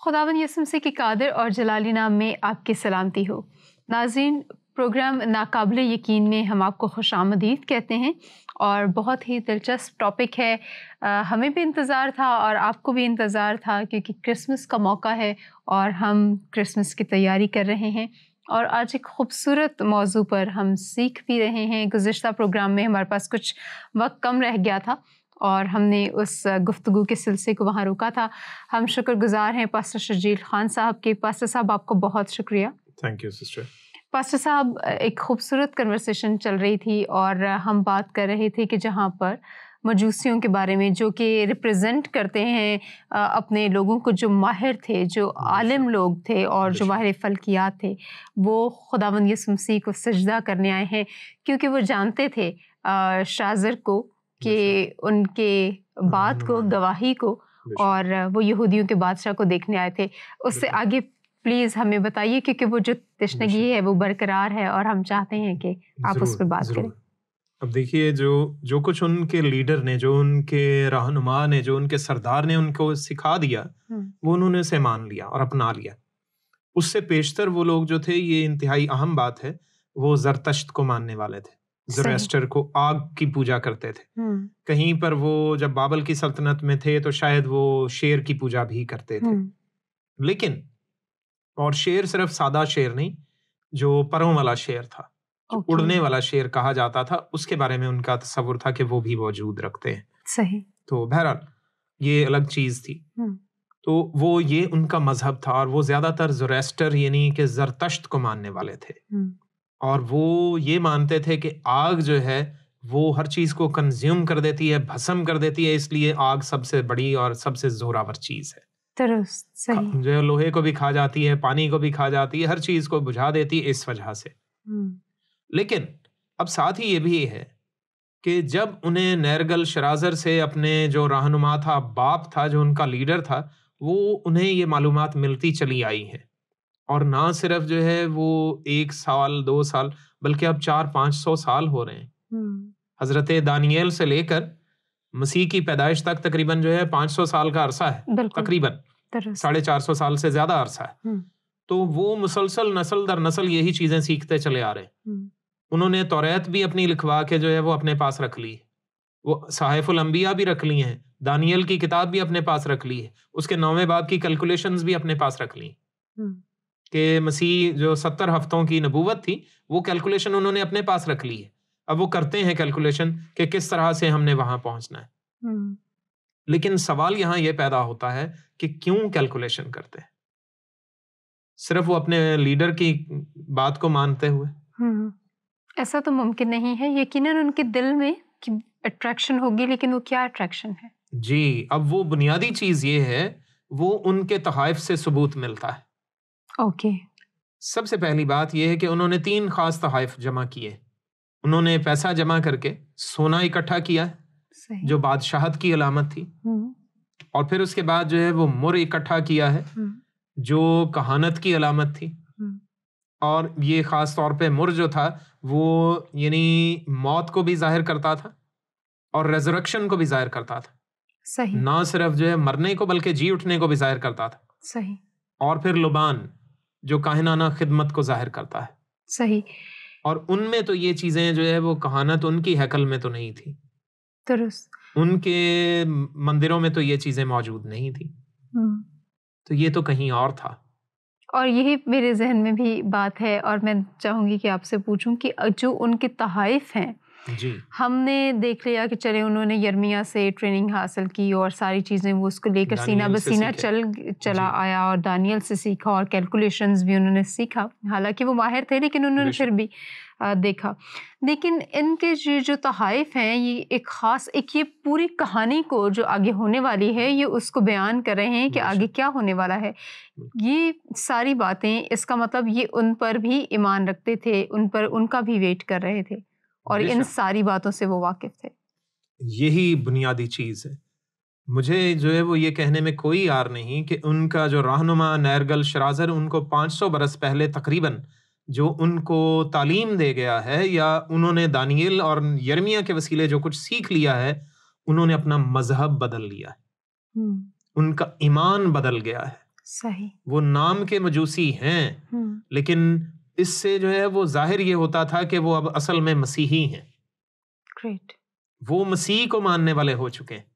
खुदावंद यीशु मसीह के कादिर और जलाली नाम में आपकी सलामती हो। नाज़रीन, प्रोग्राम नाकाबिले यकीन में हम आपको खुशामदीद कहते हैं और बहुत ही दिलचस्प टॉपिक है। हमें भी इंतज़ार था और आपको भी इंतज़ार था क्योंकि क्रिसमस का मौका है और हम क्रिसमस की तैयारी कर रहे हैं और आज एक ख़ूबसूरत मौजू पर हम सीख भी रहे हैं। गुज़िश्ता प्रोग्राम में हमारे पास कुछ वक्त कम रह गया था और हमने उस गुफ्तगू के सिलसिले को वहाँ रोका था। हम शुक्रगुज़ार हैं पास्टर शर्जील खान साहब के। पास्टर साहब, आपको बहुत शुक्रिया। Thank you sister. पास्टर साहब, एक खूबसूरत कन्वर्सेशन चल रही थी और हम बात कर रहे थे कि जहाँ पर मजूसियों के बारे में, जो कि रिप्रेजेंट करते हैं अपने लोगों को, जो माहिर थे, जो आलिम लोग थे और जो माहिर फल्कियात थे, वो खुदावंद यीशु मसीह को सजदा करने आए हैं क्योंकि वो जानते थे शाज़र को कि उनके बात को, गवाही को, और वो यहूदियों के बादशाह को देखने आए थे। उससे आगे प्लीज़ हमें बताइए क्योंकि वो जो तशनगी है वो बरकरार है और हम चाहते हैं कि आप उस पर बात करें। अब देखिए, जो कुछ उनके लीडर ने, जो उनके रहनुमा ने, जो उनके सरदार ने उनको सिखा दिया, वो उन्होंने उसे मान लिया और अपना लिया। उससे पेशतर वो लोग जो थे, ये इंतहाई अहम बात है, वो ज़रतश्त को मानने वाले थे। ज़ोरेस्टर को आग की पूजा करते थे। कहीं पर वो जब बाबल की सल्तनत में थे तो शायद वो शेर की पूजा भी करते थे। लेकिन और शेर सिर्फ सादा शेर नहीं, जो परों वाला शेर था, जो उड़ने वाला शेर कहा जाता था, उसके बारे में उनका तसव्वुर था कि वो भी मौजूद रखते हैं। सही। तो बहरहाल ये अलग चीज थी। तो वो ये उनका मजहब था और वो ज्यादातर ज़ोरेस्टर यानी कि ज़रतश्त को मानने वाले थे। और वो ये मानते थे कि आग जो है वो हर चीज को कंज्यूम कर देती है, भस्म कर देती है, इसलिए आग सबसे बड़ी और सबसे जोरावर चीज है। सही। जो लोहे को भी खा जाती है, पानी को भी खा जाती है, हर चीज को बुझा देती है इस वजह से। लेकिन अब साथ ही ये भी है कि जब उन्हें नेरगल शराजर से, अपने जो रहनुमा था, बाप था, जो उनका लीडर था, वो उन्हें ये मालूमात मिलती चली आई है। और ना सिर्फ जो है वो 1 साल 2 साल, बल्कि अब 400-500 साल हो रहे हैं। हजरत दानियल से लेकर मसीह की पैदाइश तक तकरीबन जो है 500 साल का अरसा है, तकरीबन 450 साल से ज्यादा अरसा है। तो वो मुसलसल नस्ल दर नस्ल यही चीजें सीखते चले आ रहे हैं। उन्होंने तौरात भी अपनी लिखवा के जो है वो अपने पास रख ली, वो सहाइफुल अंबिया भी रख ली हैं, दानियल की किताब भी अपने पास रख ली है, उसके 9वें बाब की कैलकुलेशंस भी अपने पास रख ली कि मसीह जो 70 हफ्तों की नबूवत थी, वो कैलकुलेशन उन्होंने अपने पास रख ली है। अब वो करते हैं कैलकुलेशन कि किस तरह से हमने वहां पहुंचना है। लेकिन सवाल यहाँ ये पैदा होता है कि क्यों कैलकुलेशन करते हैं? सिर्फ वो अपने लीडर की बात को मानते हुए? ऐसा तो मुमकिन नहीं है। यकीनन उनके दिल में अट्रैक्शन होगी, लेकिन वो क्या अट्रैक्शन है? जी, अब वो बुनियादी चीज ये है, वो उनके तहाइफ से सबूत मिलता है। ओके। सबसे पहली बात यह है कि उन्होंने 3 खास तहाइफ जमा किए। उन्होंने पैसा जमा करके सोना इकट्ठा किया, जो बादशाहत की अलामत थी। और फिर उसके बाद जो है वो मुर इकट्ठा किया है, जो कहानत की अलामत थी। और ये खास तौर पे मुर जो था वो यानी मौत को भी जाहिर करता था और रेजरेक्शन को भी जाहिर करता था। सही। ना सिर्फ जो है मरने को, बल्कि जी उठने को भी जाहिर करता था। सही। और फिर लुबान, जो काहिनाना खिदमत को जाहिर करता है। सही। और उनमें तो ये चीजें जो है वो कहानत उनकी हैकल में तो नहीं थी, दुरुस्त। उनके मंदिरों में तो ये चीजें मौजूद नहीं थी। तो ये तो कहीं और था। और यही मेरे जहन में भी बात है और मैं चाहूंगी कि आपसे पूछूं कि जो उनके तहाइफ हैं, जी, हमने देख लिया कि चले उन्होंने यर्मिया से ट्रेनिंग हासिल की और सारी चीज़ें वो उसको लेकर सीना बसीना चला आया और दानियल से सीखा और कैलकुलेशंस भी उन्होंने सीखा। हालांकि वो माहिर थे, लेकिन उन्होंने फिर भी देखा। लेकिन इनके जो तहाइफ हैं, ये एक ख़ास, एक ये पूरी कहानी को जो आगे होने वाली है, ये उसको बयान कर रहे हैं कि आगे क्या होने वाला है। ये सारी बातें, इसका मतलब ये उन पर भी ईमान रखते थे, उन पर उनका भी वेट कर रहे थे और इन सारी बातों से वो वाकिफ थे। यही बुनियादी चीज है। मुझे जो है वो ये कहने में कोई यार नहीं कि उनका जो रहनुमा नेरगल शराजर, उनको 500 बरस पहले तकरीबन जो उनको तालीम दे गया है, या उन्होंने दानियल और यर्मिया के वसीले जो कुछ सीख लिया है, उन्होंने अपना मजहब बदल लिया है, उनका ईमान बदल गया है। सही। वो नाम के मजूसी हैं, लेकिन इससे जो है वो जाहिर ये होता था कि वो अब असल में मसीही हैं। ग्रेट। वो मसीह को मानने वाले हो चुके हैं।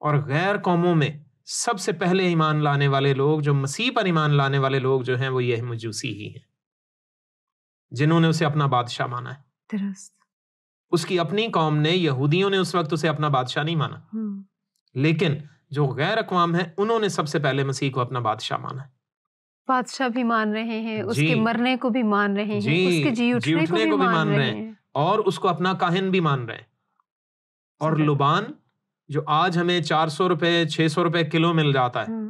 और गैर कौमों में सबसे पहले ईमान लाने वाले लोग, जो मसीह पर ईमान लाने वाले लोग जो हैं, वो ये मजूसी ही हैं, जिन्होंने उसे अपना बादशाह माना है। दुरुस्त। उसकी अपनी कौम ने, यहूदियों ने उस वक्त उसे अपना बादशाह नहीं माना, लेकिन जो गैर अक़वाम है उन्होंने सबसे पहले मसीह को अपना बादशाह माना है। बादशाह भी मान रहे हैं, उसके मरने को भी मान रहे हैं, उसके जी उठने को भी मान रहे हैं, और उसको अपना काहिन भी मान रहे हैं। और लुबान जो आज हमें 400 रुपए 600 रुपए किलो मिल जाता है,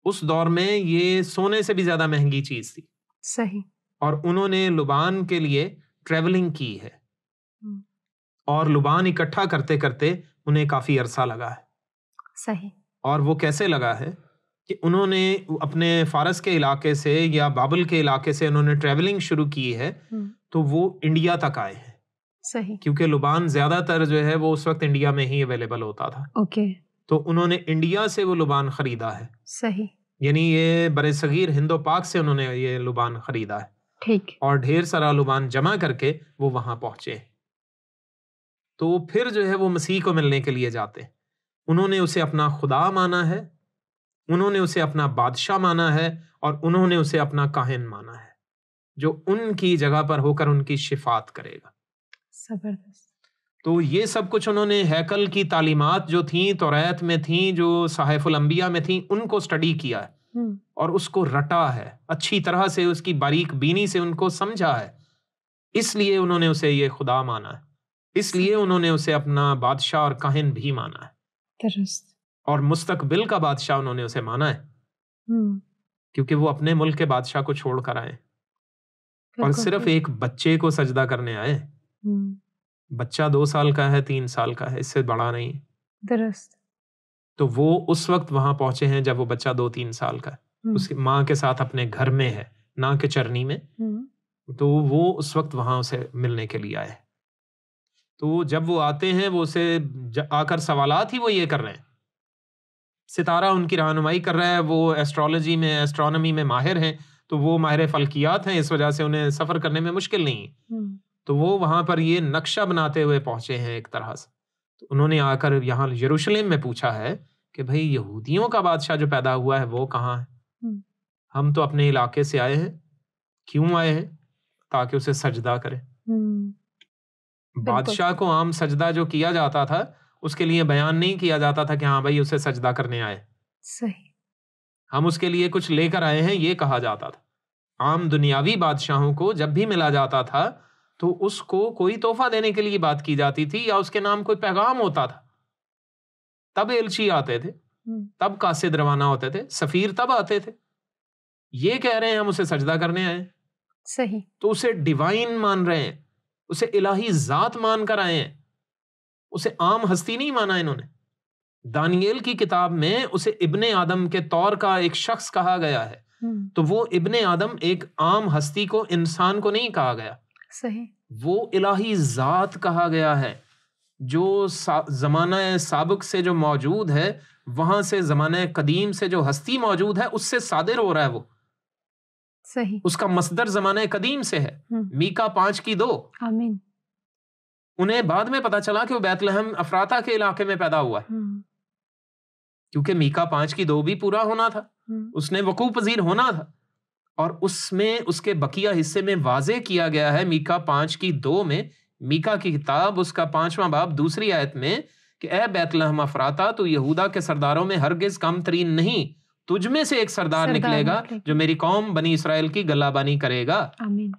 उस दौर में ये सोने से भी ज्यादा महंगी चीज थी। सही। और उन्होंने लुबान के लिए ट्रेवलिंग की है, और लुबान इकट्ठा करते करते उन्हें काफी अरसा लगा है। सही। और वो कैसे लगा है कि उन्होंने अपने फारस के इलाके से या बाबल के इलाके से उन्होंने ट्रेवलिंग शुरू की है, तो वो इंडिया तक आए हैं। सही। क्योंकि लुबान ज्यादातर जो है वो उस वक्त इंडिया में ही अवेलेबल होता था। ओके। तो उन्होंने इंडिया से वो लुबान खरीदा है। सही। यानी ये बरे-सगीर हिंदो पाक से उन्होंने ये लुबान खरीदा है। ठीक। और ढेर सारा लुबान जमा करके वो वहां पहुंचे। तो फिर जो है वो मसीह को मिलने के लिए जाते। उन्होंने उसे अपना खुदा माना है, उन्होंने उसे अपना बादशाह माना है, और उन्होंने उसे अपना काहिन माना है, जो उनकी जगह पर होकर उनकी शिफात करेगा। जबरदस्त। तो ये सब कुछ उन्होंने हैकल की तालीमात जो थी, तौरात में थी, जो सहाइफुल अंबिया में थी, उनको स्टडी किया है और उसको रटा है अच्छी तरह से, उसकी बारीक बीनी से उनको समझा है। इसलिए उन्होंने उसे ये खुदा माना है, इसलिए उन्होंने उसे अपना बादशाह और काहिन भी माना है। दुरुस्त। और मुस्तकबिल का बादशाह उन्होंने उसे माना है, क्योंकि वो अपने मुल्क के बादशाह को छोड़ कर आए और सिर्फ एक बच्चे को सजदा करने आए। बच्चा 2 साल का है, 3 साल का है, इससे बड़ा नहीं। दुरुस्त। तो वो उस वक्त वहां पहुंचे हैं जब वो बच्चा 2-3 साल का है, उसकी माँ के साथ अपने घर में है, ना के चरनी में। तो वो उस वक्त वहां उसे मिलने के लिए आए। तो जब वो आते हैं, वो उसे आकर सवालात ही वो ये कर रहे हैं। सितारा उनकी रहनुमाई कर रहा है, वो एस्ट्रोलॉजी में, एस्ट्रोनॉमी में माहिर हैं, तो वो माहिर फल्कियात हैं, इस वजह से उन्हें सफर करने में मुश्किल नहीं। तो वो वहां पर ये नक्शा बनाते हुए पहुंचे हैं एक तरह से। तो उन्होंने आकर यहाँ यरूशलेम में पूछा है कि भाई यहूदियों का बादशाह जो पैदा हुआ है वो कहाँ है? हम तो अपने इलाके से आए हैं। क्यों आए हैं? ताकि उसे सजदा करें। बादशाह को आम सजदा जो किया जाता था, उसके लिए बयान नहीं किया जाता था कि हाँ भाई उसे सजदा करने आए। सही। हम उसके लिए कुछ लेकर आए हैं, ये कहा जाता था। आम दुनियावी बादशाहों को जब भी मिला जाता था तो उसको कोई तोहफा देने के लिए बात की जाती थी, या उसके नाम कोई पैगाम होता था, तब एलची आते थे, तब कासिद रवाना होते थे, सफीर तब आते थे। ये कह रहे हैं हम उसे सजदा करने आए। सही। तो उसे डिवाइन मान रहे हैं, उसे इलाही जात मान कर आए हैं, उसे आम हस्ती नहीं माना इन्होंने। दानियल की किताब में उसे इब्ने आदम के तौर का एक शख्स कहा गया है, तो वो इब्ने आदम एक आम हस्ती को, इंसान को नहीं कहा गया। सही। वो इलाही जात कहा गया है, जो ज़माना साबिक से जो मौजूद है, वहां से ज़माना कदीम से जो हस्ती मौजूद है, उससे सादिर हो रहा है वो। सही। उसका मसदर ज़माना कदीम से है। मीका 5:2। आमीन। उन्हें बाद में पता चला कि वो बैतलहम अफराता के इलाके में पैदा हुआ है, क्योंकि मीका 5:2 भी पूरा होना था, उसने वकूफ पजीर होना था। और उसमें उसके बकिया हिस्से में वाज़े किया गया है, मीका 5:2 में, मीका की किताब उसका 5वां बाब 2री आयत में, कि ए बैतलहम अफराता, तू यहूदा के सरदारों में हरगिज कम तरीन नहीं, तुझ में से एक सरदार निकलेगा जो मेरी कौम बनी इसराइल की गलाबानी करेगा। आमीन।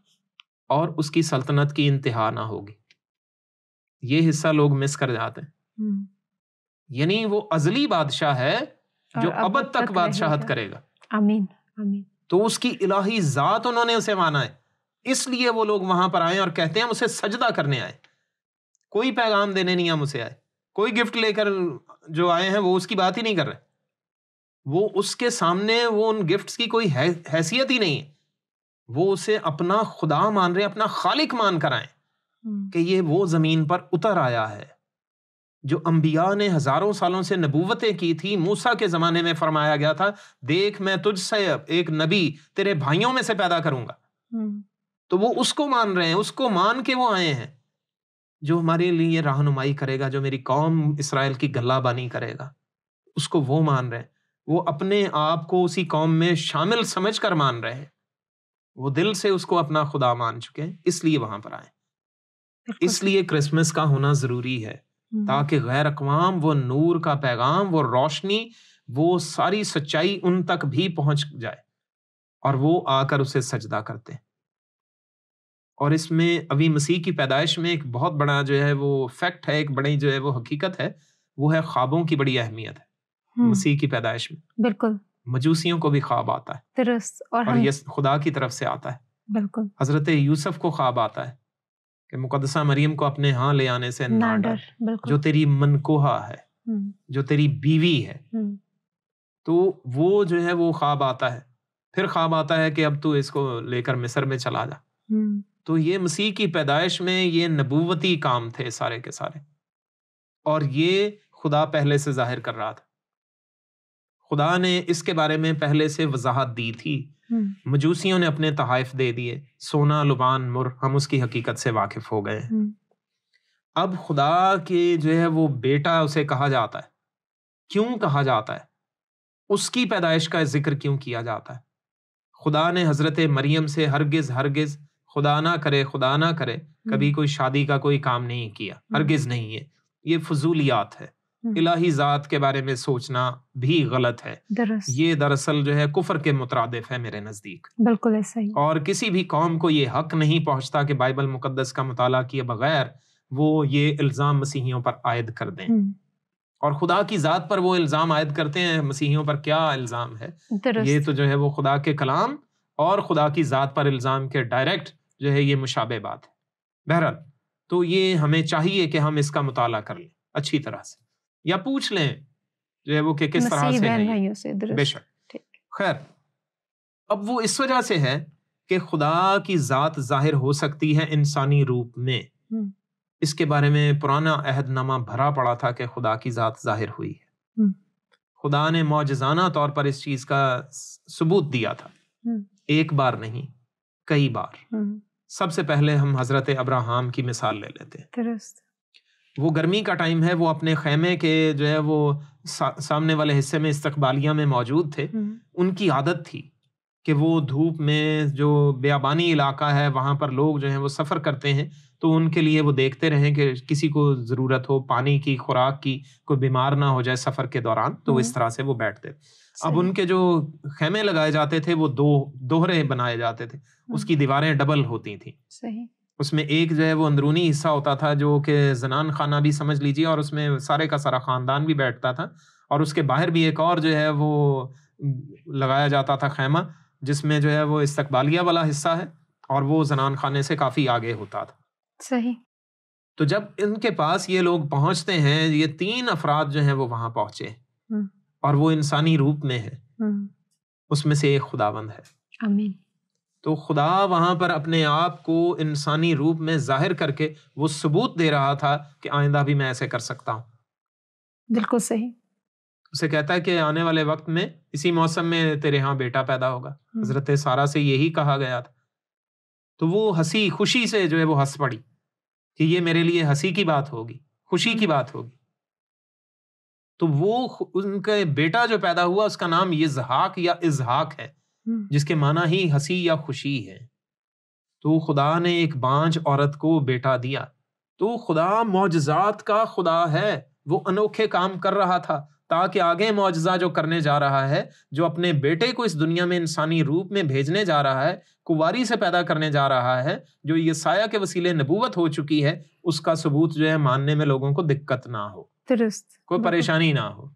और उसकी सल्तनत की इंतहा ना होगी। ये हिस्सा लोग मिस कर जाते हैं। यानी वो अजली बादशाह है जो अबद तक बादशाहत करेगा। आमीन। आमीन। तो उसकी इलाही जात उन्होंने उसे माना है, इसलिए वो लोग वहां पर आए और कहते हैं हम उसे सजदा करने आए। कोई पैगाम देने नहीं हम उसे आए, कोई गिफ्ट लेकर जो आए हैं वो उसकी बात ही नहीं कर रहे। वो उसके सामने वो उन गिफ्ट्स की कोई हैसियत ही नहीं है। वो उसे अपना खुदा मान रहे, अपना खालिक मान कर आए कि ये वो जमीन पर उतर आया है जो अंबिया ने हजारों सालों से नबूवतें की थी, मूसा के जमाने में फरमाया गया था, देख मैं तुझसे एक नबी तेरे भाइयों में से पैदा करूंगा। तो वो उसको मान रहे हैं, उसको मान के वो आए हैं जो हमारे लिए रहनुमाई करेगा, जो मेरी कौम इसराइल की गल्लाबानी करेगा, उसको वो मान रहे हैं। वो अपने आप को उसी कौम में शामिल समझकर मान रहे हैं, वो दिल से उसको अपना खुदा मान चुके हैं, इसलिए वहां पर आए। इसलिए क्रिसमस का होना जरूरी है, ताकि गैर अक़वाम वो नूर का पैगाम, वो रोशनी, वो सारी सच्चाई उन तक भी पहुंच जाए और वो आकर उसे सजदा करते हैं। और इसमें अभी मसीह की पैदाइश में एक बहुत बड़ा जो है वो फैक्ट है, एक बड़ी जो है वो हकीकत है, वो है ख्वाबों की बड़ी अहमियत है मसीह की पैदाइश में। बिल्कुल। मजूसियों को भी ख्वाब आता है, दुरुस्त। और ये खुदा की तरफ से आता है। बिल्कुल। हजरत यूसुफ को ख्वाब आता है कि मुकद्दसा मरियम को अपने यहाँ ले आने से ना डर, जो तेरी मनकोहा है, जो तेरी बीवी है। तो वो जो है वो ख्वाब आता है। फिर ख्वाब आता है कि अब तू इसको लेकर मिस्र में चला जा। तो ये मसीह की पैदाइश में ये नबूवती काम थे सारे के सारे, और ये खुदा पहले से जाहिर कर रहा था। खुदा ने इसके बारे में पहले से वजाहत दी थी। मजूसियों ने अपने तहाइफ दे दिए, सोना लुबान मुर, हम उसकी हकीकत से वाकिफ हो गए। अब खुदा के जो है वो बेटा उसे कहा जाता है। क्यों कहा जाता है? उसकी पैदाइश का जिक्र क्यों किया जाता है? खुदा ने हजरत मरियम से हरगिज हरगिज, खुदा ना करे खुदा ना करे, कभी कोई शादी का कोई काम नहीं किया, हरगिज नहीं है। ये फजूलियात है। इलाही जात के बारे में सोचना भी गलत है। ये दरअसल जो है कुफर के मुतरादिफ है मेरे नजदीक। बिल्कुल ऐसा ही। और किसी भी कौम को ये हक नहीं पहुंचता कि बाइबल मुकद्दस का मुताला किए बगैर वो ये इल्जाम मसीहियों पर आयद कर दें। और खुदा की जात पर वो इल्जाम आयद करते हैं, मसीहियों पर क्या इल्जाम है? ये तो जो है वो खुदा के कलाम और खुदा की जात पर इल्जाम के डायरेक्ट जो है ये मुशाबे बात है। बहरहाल, तो ये हमें चाहिए कि हम इसका मुताला कर लें अच्छी तरह से, या पूछ लें जो है वो कि किस तरह से है। बेशक। खैर, अब वो इस वजह से है कि खुदा की जात जाहिर हो सकती है इंसानी रूप में। इसके बारे में पुराना अहदनामा भरा पड़ा था कि खुदा की जात जाहिर हुई है। खुदा ने मौजज़ाना तौर पर इस चीज का सबूत दिया था, एक बार नहीं कई बार। सबसे पहले हम हजरत अब्राहम की मिसाल ले लेते हैं। वो गर्मी का टाइम है, वो अपने खैमे के जो है वो सामने वाले हिस्से में इस्तकबालिया में मौजूद थे। उनकी आदत थी कि वो धूप में, जो बेयाबानी इलाका है वहां पर लोग जो है वो सफर करते हैं, तो उनके लिए वो देखते रहें कि किसी को जरूरत हो पानी की, खुराक की, कोई बीमार ना हो जाए सफर के दौरान, तो इस तरह से वो बैठते। अब उनके जो खैमे लगाए जाते थे वो दोहरे बनाए जाते थे, उसकी दीवारें डबल होती थी। सही। उसमें एक जो है वो अंदरूनी हिस्सा होता था जो कि जनान खाना भी समझ लीजिए, और उसमें सारे का सारा खानदान भी बैठता था, और उसके बाहर भी एक और जो है वो लगाया जाता था खैमा, जिसमें जो है वो इस्तकबालिया वाला हिस्सा है और वो जनान खाने से काफी आगे होता था। सही। तो जब इनके पास ये लोग पहुंचते हैं, ये 3 अफराद जो हैं वो वहां पहुंचे, और वो इंसानी रूप में है, उसमें से एक खुदावंद है। आमीन। तो खुदा वहां पर अपने आप को इंसानी रूप में जाहिर करके वो सबूत दे रहा था कि आइंदा भी मैं ऐसे कर सकता हूं। बिल्कुल सही। उसे कहता है कि आने वाले वक्त में इसी मौसम में तेरे यहाँ बेटा पैदा होगा। हजरत सारा से यही कहा गया था। तो वो हंसी खुशी से जो है वो हंस पड़ी कि ये मेरे लिए हंसी की बात होगी, खुशी की बात होगी। तो वो उनका बेटा जो पैदा हुआ उसका नाम यिज़हाक या इज़हाक है, जिसके माना ही हंसी या खुशी है। तो खुदा ने एक बांझ औरत को बेटा दिया। तो खुदा मौजज़ात का खुदा है, वो अनोखे काम कर रहा था ताकि आगे मौजज़ा जो करने जा रहा है, जो अपने बेटे को इस दुनिया में इंसानी रूप में भेजने जा रहा है, कुंवारी से पैदा करने जा रहा है, जो यसाया के वसीले नबूवत हो चुकी है, उसका सबूत जो है मानने में लोगों को दिक्कत ना हो, कोई परेशानी ना हो।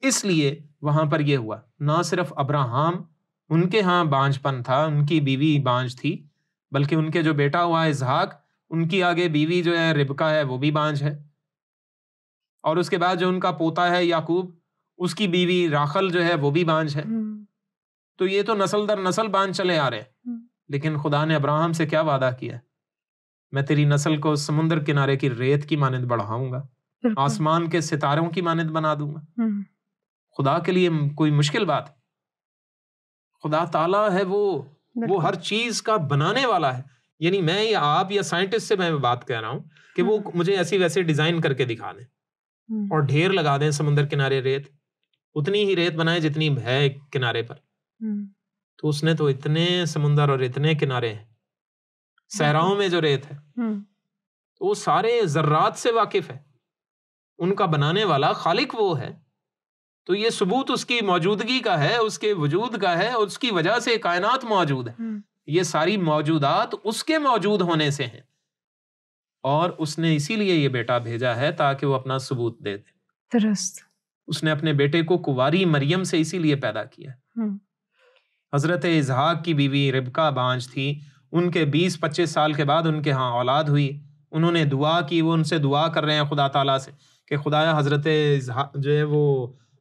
इसलिए वहां पर यह हुआ। ना सिर्फ अब्राहम, उनके यहाँ बांझपन था, उनकी बीवी बांझ थी, बल्कि उनके जो बेटा हुआ इज़हाक, उनकी आगे बीवी जो है रिबका है, वो भी बांझ है। और उसके बाद जो उनका पोता है याकूब, उसकी बीवी राखल जो है वो भी बांझ है। तो ये तो नस्ल दर नस्ल बांझ चले आ रहे हैं। लेकिन खुदा ने अब्राहम से क्या वादा किया? मैं तेरी नस्ल को समुद्र किनारे की रेत की मानंद बढ़ाऊंगा, आसमान के सितारों की मानद बना दूंगा। खुदा के लिए कोई मुश्किल बात? खुदा ताला है वो हर चीज का बनाने वाला है। यानी मैं या आप या साइंटिस्ट से मैं बात कर रहा हूँ कि वो मुझे ऐसी वैसी डिजाइन करके दिखा दें और ढेर लगा दें समुद्र किनारे रेत, उतनी ही रेत बनाए जितनी है किनारे पर। तो उसने तो इतने समुद्र और इतने किनारे हैं, सहराओं में जो रेत है तो वो सारे जर्रात से वाकिफ है। उनका बनाने वाला खालिक वो है। तो ये सबूत उसकी मौजूदगी का है, उसके वजूद का है, और उसकी वजह से कायनात मौजूद है। ये सारी मौजूदात उसके मौजूद होने से हैं, और उसने इसीलिए ये बेटा भेजा है ताकि वो अपना सबूत दे दे। दुरुस्त। उसने अपने बेटे को कुंवारी मरियम से इसीलिए पैदा किया। हजरत इसहाक की बीवी रिबका बांझ थी, उनके 20-25 साल के बाद उनके यहाँ औलाद हुई। उन्होंने दुआ की, वो उनसे दुआ कर रहे हैं खुदा ताला से कि खुदाया हजरत इसहाक जो है वो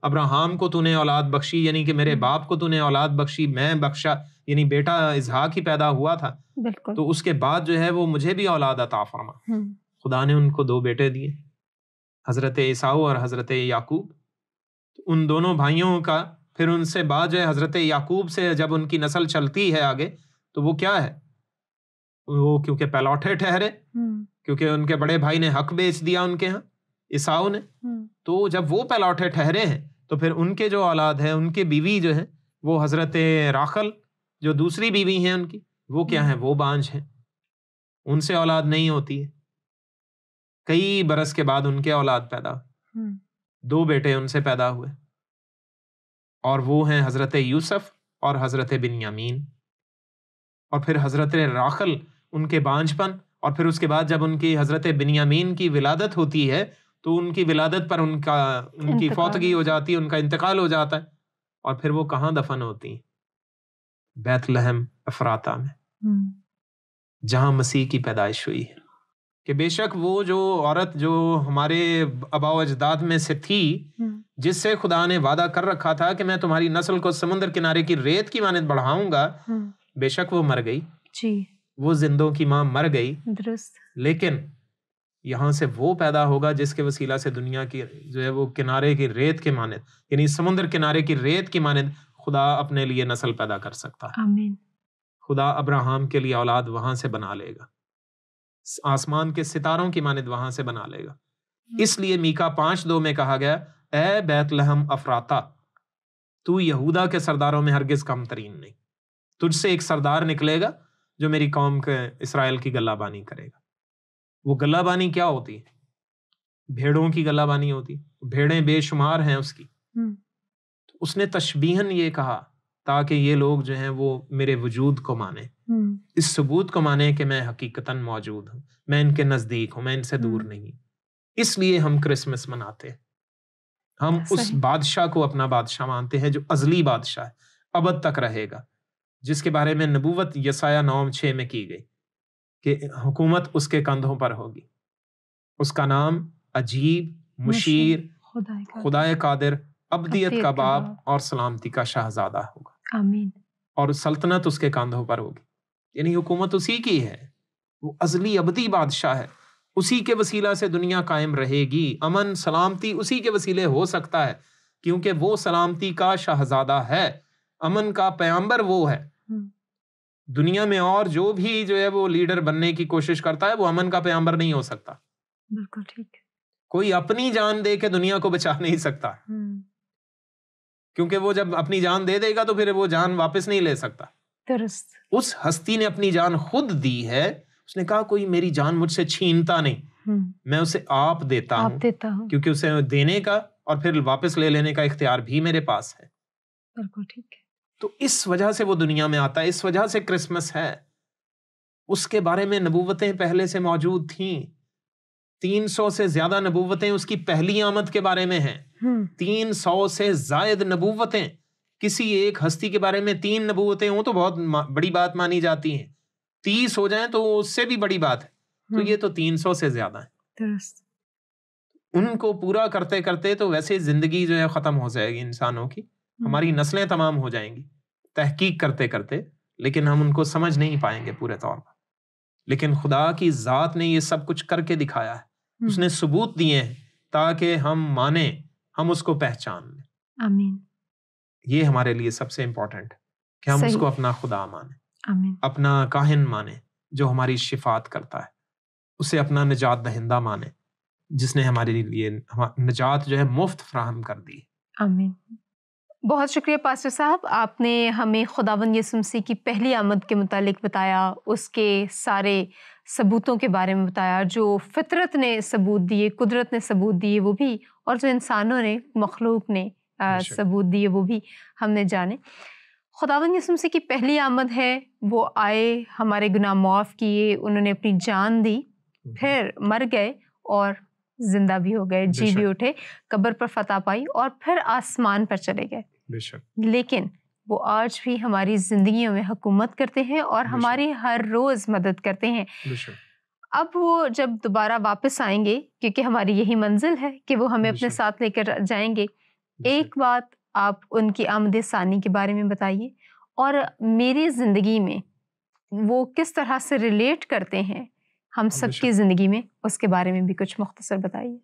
अब्राहम को तूने औलाद बख्शी, यानी कि मेरे बाप को तूने औलाद बख्शी, मैं बख्शा, यानी बेटा इसहाक ही पैदा हुआ था, तो उसके बाद जो है वो मुझे भी औलाद अता फरमा। खुदा ने उनको 2 बेटे दिए, हजरत ईसाऊ और हजरत याकूब। उन दोनों भाइयों का फिर उनसे बाद जो है हजरत याकूब से जब उनकी नस्ल चलती है आगे, तो वो क्या है, वो क्योंकि पहलौठे ठहरे, क्योंकि उनके बड़े भाई ने हक बेच दिया उनके यहाँ ईसाऊ ने। तो जब वो पहलौठे ठहरे हैं तो फिर उनके जो औलाद है, उनके बीवी जो है वो हजरत राखल जो दूसरी बीवी हैं उनकी, वो क्या है, वो बांझ हैं, उनसे औलाद नहीं होती है। कई बरस के बाद उनके औलाद पैदा, 2 बेटे उनसे पैदा हुए, और वो हैं हजरत यूसुफ और हजरत बिन्यामीन। और फिर हजरत राखल उनके बांझपन, और फिर उसके बाद जब उनकी हजरत बिन्यामीन की विलादत होती है तो उनकी विलादत पर उनकी फौतगी हो जाती है, उनका इंतकाल हो जाता है। और फिर वो कहाँ दफन होती हैं? बैतलहम अफराता में, जहां मसीह की पैदाइश हुई है। कि बेशक वो जो औरत जो हमारे आबाओ अजदाद में से थी, जिससे खुदा ने वादा कर रखा था कि मैं तुम्हारी नस्ल को समुद्र किनारे की रेत की मानद बढ़ाऊंगा, बेशक वो मर गई जी, वो जिंदों की मां मर गई, लेकिन यहां से वो पैदा होगा जिसके वसीला से दुनिया की जो है वो किनारे की रेत की मानद, यानी समुद्र किनारे की रेत की मानद खुदा अपने लिए नस्ल पैदा कर सकता है। आमीन। खुदा अब्राहम के लिए औलाद वहां से बना लेगा, आसमान के सितारों की मानद वहां से बना लेगा। इसलिए मीका 5:2 में कहा गया, ए बैतलहम अफराता, तू यहूदा के सरदारों में हरगिज कम तरीन नहीं, तुझसे एक सरदार निकलेगा जो मेरी कौम के इसराइल की गल्लाबानी करेगा। वो गल्लाबानी क्या होती है? भेड़ों की गल्लाबानी होती, भेड़ें बेशुमार हैं उसकी। तो उसने तशबीहन ये कहा ताकि ये लोग जो हैं वो मेरे वजूद को माने, इस सबूत को माने कि मैं हकीकतन मौजूद हूं, मैं इनके नजदीक हूं, मैं इनसे दूर नहीं। इसलिए हम क्रिसमस मनाते हैं। हम उस बादशाह को अपना बादशाह मानते हैं जो अजली बादशाह है, अबद तक रहेगा, जिसके बारे में नबूवत यसाया 9:6 में की गई कि हुकूमत उसके कंधों पर होगी। उसका नाम अजीब, मुशीर, खुदाए कादिर, अब्दियत का बाप और सलामती का शाहजादा होगा। आमीन। और सल्तनत उसके कंधों पर होगी, यानी हुकूमत उसी की है। वो अजली अबदी बादशाह है, उसी के वसीला से दुनिया कायम रहेगी। अमन सलामती उसी के वसीले हो सकता है, क्योंकि वो सलामती का शाहजादा है, अमन का पैगंबर वो है। दुनिया में और जो भी जो है वो लीडर बनने की कोशिश करता है, वो अमन का पैगंबर नहीं हो सकता। बिल्कुल ठीक है। कोई अपनी जान दे के दुनिया को बचा नहीं सकता, क्योंकि वो जब अपनी जान दे देगा तो फिर वो जान वापस नहीं ले सकता। उस हस्ती ने अपनी जान खुद दी है। उसने कहा कोई मेरी जान मुझसे छीनता नहीं, मैं उसे आप देता हूं, क्योंकि उसे देने का और फिर वापस ले लेने का इख्तियार भी मेरे पास है। बिल्कुल ठीक है। तो इस वजह से वो दुनिया में आता है, इस वजह से क्रिसमस है। उसके बारे में नबूवतें पहले से मौजूद थीं। 300 से ज्यादा नबूवतें उसकी पहली आमद के बारे में हैं। 300 से जायद नबूवतें। किसी एक हस्ती के बारे में 3 नबूवतें हों तो बहुत बड़ी बात मानी जाती हैं, 30 हो जाएं तो उससे भी बड़ी बात है। तो ये तो 300 से ज्यादा है। उनको पूरा करते करते तो वैसे जिंदगी जो है खत्म हो जाएगी इंसानों की, हमारी नस्लें तमाम हो जाएंगी तहकीक करते करते, लेकिन हम उनको समझ नहीं पाएंगे पूरे तौर पर। लेकिन खुदा की जात ने ये सब कुछ करके दिखाया है, उसने सबूत दिए हैं ताकि हम माने, हम उसको पहचान लें। आमीन। ये हमारे लिए सबसे इम्पोर्टेंट है कि हम उसको अपना खुदा माने, आमीन। अपना काहिन माने जो हमारी शिफात करता है, उसे अपना निजात दहिंदा माने जिसने हमारे लिए निजात जो है मुफ्त फराहम कर दी। आमीन। बहुत शुक्रिया पास्टर साहब, आपने हमें खुदावंद यीशु मसीह की पहली आमद के मुतालिक बताया, उसके सारे सबूतों के बारे में बताया, जो फितरत ने सबूत दिए, कुदरत ने सबूत दिए वो भी, और जो इंसानों ने, मखलूक ने सबूत दिए वो भी हमने जाने। खुदावंद यीशु मसीह की पहली आमद है, वो आए, हमारे गुनाह माफ़ किए, उन्होंने अपनी जान दी, फिर मर गए और जिंदा भी हो गए, जी भी उठे, कब्र पर फतह पाई और फिर आसमान पर चले गए। लेकिन वो आज भी हमारी जिंदगियों में हुकूमत करते हैं और हमारी हर रोज मदद करते हैं। अब वो जब दोबारा वापस आएंगे, क्योंकि हमारी यही मंजिल है कि वो हमें अपने साथ लेकर जाएंगे, एक बात आप उनकी आमद सानी के बारे में बताइए और मेरी जिंदगी में वो किस तरह से रिलेट करते हैं हम सबकी जिंदगी में, उसके बारे में भी कुछ मुख्तसर बताइए।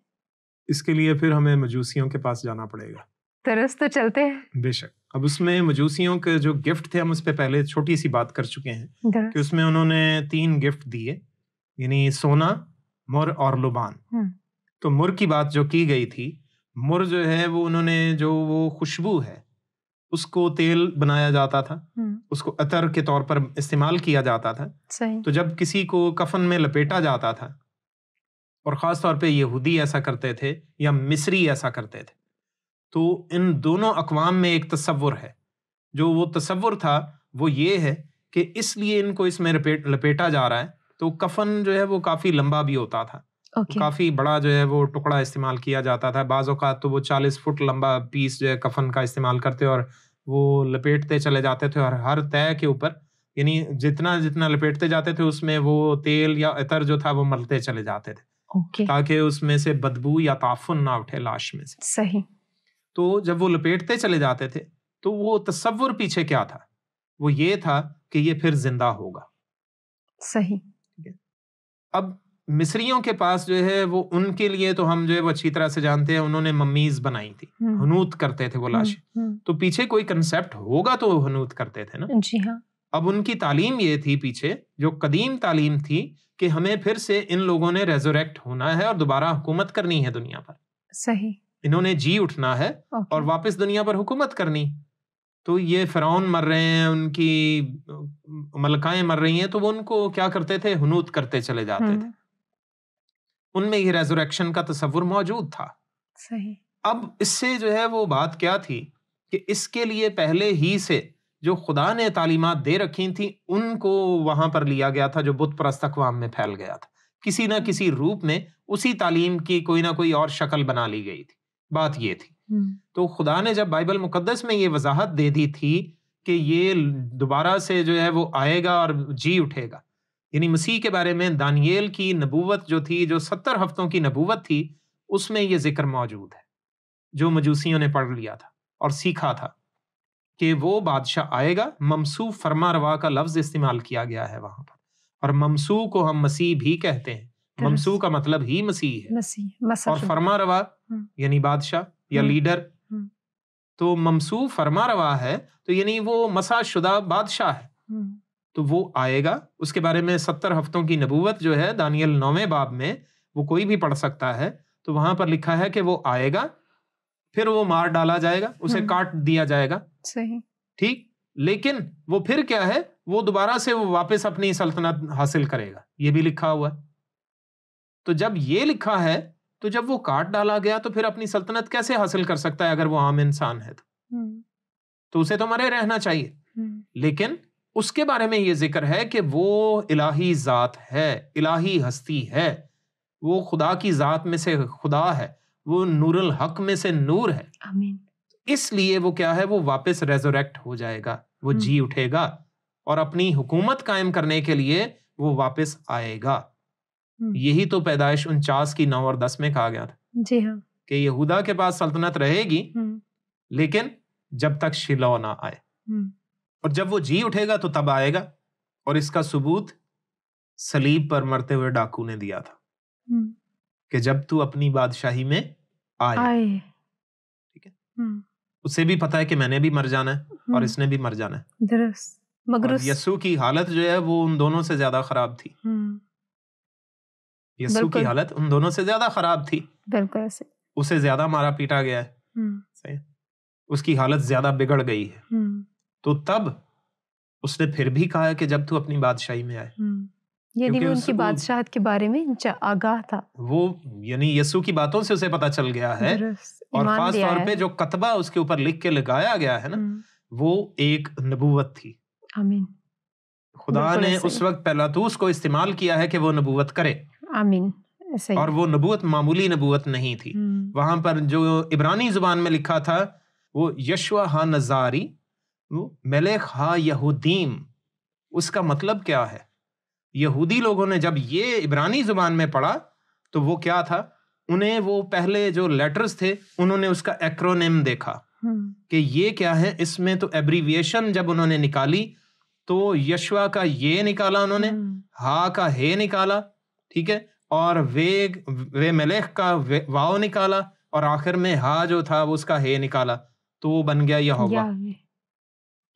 इसके लिए फिर हमें मजूसियों के पास जाना पड़ेगा। तरस तो चलते हैं। बेशक। अब उसमें मजूसियों के जो गिफ्ट थे, हम उस पर पहले छोटी सी बात कर चुके हैं कि उसमें उन्होंने 3 गिफ्ट दिए, यानी सोना, मुर और लुबान। तो मुर की बात जो की गई थी, मुर जो है वो उन्होंने जो वो खुशबू है उसको तेल बनाया जाता था, उसको अतर के तौर पर इस्तेमाल किया जाता था। सही। तो जब किसी को कफन में लपेटा जाता था, और ख़ास तौर पे यहूदी ऐसा करते थे या मिस्री ऐसा करते थे, तो इन दोनों अक़वाम में एक तसव्वुर है। जो वो तसव्वुर था वो ये है कि इसलिए इनको इसमें लपेटा जा रहा है। तो कफन जो है वो काफ़ी लंबा भी होता था, काफ़ी बड़ा जो है वो टुकड़ा इस्तेमाल किया जाता था। बाज़ औक़ात तो वो 40 फुट लंबा पीस जो है कफन का इस्तेमाल करते और वो लपेटते चले जाते थे, और हर तय के ऊपर, यानी जितना जितना लपेटते जाते थे उसमें वो तेल या इतर जो था वो मलते चले जाते थे, ताकि उसमें से बदबू या ताफुन ना उठे लाश में से। सही। तो जब वो लपेटते चले जाते थे तो वो तसव्वुर पीछे क्या था, वो ये था कि ये फिर जिंदा होगा। सही। अब मिस्रियों के पास जो है वो, उनके लिए तो हम जो है वो अच्छी तरह से जानते हैं, उन्होंने मम्मीज बनाई थी, हनूत करते थे वो लाशें। तो पीछे कोई कंसेप्ट होगा तो हनूत करते थे ना। जी हाँ। अब उनकी तालीम ये थी पीछे, जो कदीम तालीम थी, कि हमें फिर से इन लोगों ने रेजोरेक्ट होना है और दोबारा हुकूमत करनी है दुनिया पर। सही। इन्होंने जी उठना है और वापस दुनिया पर हुकूमत करनी। तो ये फिरौन मर रहे हैं, उनकी मलकाएं मर रही हैं, तो वो उनको क्या करते थे, हुनूत करते चले जाते थे। उनमें ये रेजोरेक्शन का तसव्वुर मौजूद था। सही। अब इससे जो है वो बात क्या थी कि इसके लिए पहले ही से जो खुदा ने तालीमात दे रखी थी उनको वहां पर लिया गया था, जो बुत परस्त अक़वाम में फैल गया था। किसी ना किसी रूप में उसी तालीम की कोई ना कोई और शक्ल बना ली गई थी। बात ये थी। तो खुदा ने जब बाइबल मुकद्दस में ये वजाहत दे दी थी कि ये दोबारा से जो है वो आएगा और जी उठेगा, यानी मसीह के बारे में दानियेल की नबूवत जो थी, जो 70 हफ्तों की नबूवत थी, उसमें ये जिक्र मौजूद है, जो मजूसियों ने पढ़ लिया था और सीखा था कि वो बादशाह आएगा। ममसू फरमा रवा का लफ्ज इस्तेमाल किया गया है वहां पर, और ममसू को हम मसीह भी कहते हैं। ममसू का मतलब ही मसीह है, मसीह। और फरमा रवा यानी बादशाह या लीडर। तो ममसू फरमा रवा है, तो यानी वो मसा शुदा बादशाह है। तो वो आएगा, उसके बारे में 70 हफ्तों की नबूवत जो है दानियल 9वें बाब में, वो कोई भी पढ़ सकता है। तो वहां पर लिखा है कि वो आएगा, फिर वो मार डाला जाएगा, उसे काट दिया जाएगा। सही। ठीक। लेकिन वो फिर क्या है, वो दोबारा से वो वापस अपनी सल्तनत हासिल करेगा, ये भी लिखा हुआ है। तो जब ये लिखा है, तो जब वो काट डाला गया तो फिर अपनी सल्तनत कैसे हासिल कर सकता है अगर वो आम इंसान है तो उसे तो मरे रहना चाहिए। लेकिन उसके बारे में ये जिक्र है कि वो इलाही जात है, इलाही हस्ती है, वो खुदा की जात में से खुदा है, वो नूरुल हक में से नूर है। आमीन। इसलिए वो क्या है, वो वापस रेजोरेक्ट हो जाएगा, वो जी उठेगा और अपनी हुकूमत कायम करने के लिए वो वापस आएगा। यही तो पैदाइश 49 की 9 और 10 में कहा गया था। जी हाँ। कि यहूदा के पास सल्तनत रहेगी, लेकिन जब तक शिलो ना आए, और जब वो जी उठेगा तो तब आएगा। और इसका सबूत सलीब पर मरते हुए डाकू ने दिया था। कि जब तू अपनी बादशाही में आए। ठीक है, उसे भी पता है कि मैंने भी मर जाना है और इसने भी मर जाना है। मगर यस्सु की हालत जो है वो उन दोनों से ज्यादा खराब थी। यस्सु की हालत उन दोनों से ज्यादा खराब थी। बिल्कुल, उसे ज्यादा मारा पीटा गया है, सही, उसकी हालत ज्यादा बिगड़ गई है। तो तब उसने फिर भी कहा है कि जब तू अपनी बादशाही में आए, यानी वो उनकी बादशाहत के बारे में आगाह था। वो यानी यस्सु की बातों से उसे पता चल गया है, और खास तौर पे जो कतबा उसके ऊपर लिख के लगाया गया है ना, वो एक नबूवत थी। आमीन। खुदा ने उस वक्त पिलातुस को इस्तेमाल किया है कि वो नबूवत करे। आमीन। और वो नबूवत मामूली नबूवत नहीं थी। वहां पर जो इब्रानी जुबान में लिखा था वो यशवा हा नजारी मलेक हा यहूदीम, उसका मतलब क्या है? यहूदी लोगों ने जब ये इब्रानी जुबान में पढ़ा तो वो क्या था, उन्हें वो पहले जो लेटर्स थे उन्होंने उसका एक्रोनिम देखा कि ये क्या है। इसमें तो एब्रीविएशन जब उन्होंने निकाली तो यशवा का ये निकाला उन्होंने, हा का हे निकाला, ठीक है, और वे मलेख का वाव निकाला, और आखिर में हा जो था वो उसका हे निकाला, तो वो बन गया यहोवा।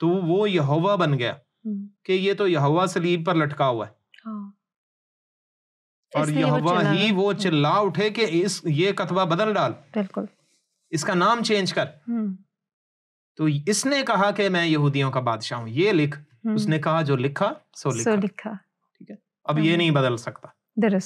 तो वो यहोवा बन गया कि ये तो यहोवा सलीब पर लटका हुआ है। और यहोवा ही वो चिल्ला उठे कि ये कतबा बदल डाल, बिल्कुल इसका नाम चेंज कर। तो इसने कहा कि मैं यहूदियों का बादशाह हूं, ये लिख। उसने कहा जो लिखा सो लिखा। ठीक है, अब ये नहीं बदल सकता।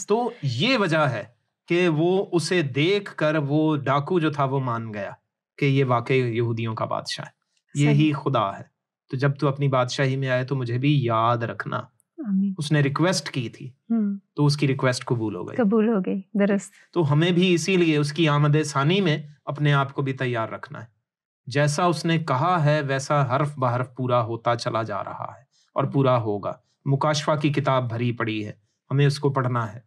तो ये वजह है कि वो उसे देख कर वो डाकू जो था वो मान गया कि ये वाकई यहूदियों का बादशाह है, यही खुदा है। तो जब तू अपनी बादशाही में आए तो मुझे भी याद रखना। उसने रिक्वेस्ट की थी तो उसकी रिक्वेस्ट कबूल हो गई। दरअसल तो हमें भी इसीलिए उसकी आमद सानी में अपने आप को भी तैयार रखना है। जैसा उसने कहा है वैसा हर्फ बहर्फ पूरा होता चला जा रहा है और पूरा होगा। मुकाशफा की किताब भरी पड़ी है, हमें उसको पढ़ना है,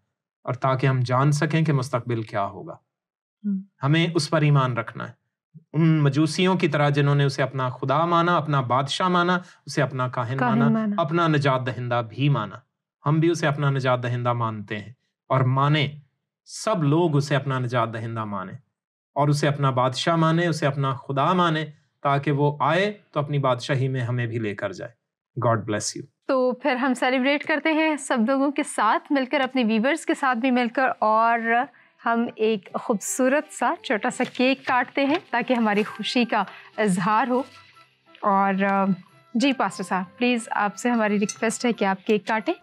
और ताकि हम जान सकें कि मुस्तकबिल क्या होगा। हमें उस पर ईमान रखना है, उन मजूसियों की तरह जिन्होंने उसे अपना खुदा माना, अपना बादशाह माना, उसे अपना काहिन माना, अपना निजात दहिंदा भी माना। हम भी उसे अपना निजात दहिंदा मानते हैं, और माने सब लोग उसे अपना निजात दहिंदा माने और उसे अपना बादशाह माने, उसे अपना खुदा माने, ताकि वो आए तो अपनी बादशाही में हमें भी लेकर जाए। God bless you. तो फिर हम सेलिब्रेट करते हैं सब लोगों के साथ मिलकर, अपने व्यूवर्स के साथ भी मिलकर, और हम एक खूबसूरत सा छोटा सा केक काटते हैं ताकि हमारी खुशी का इजहार हो। और जी पास्टर साहब, प्लीज़ आपसे हमारी रिक्वेस्ट है कि आप केक काटें।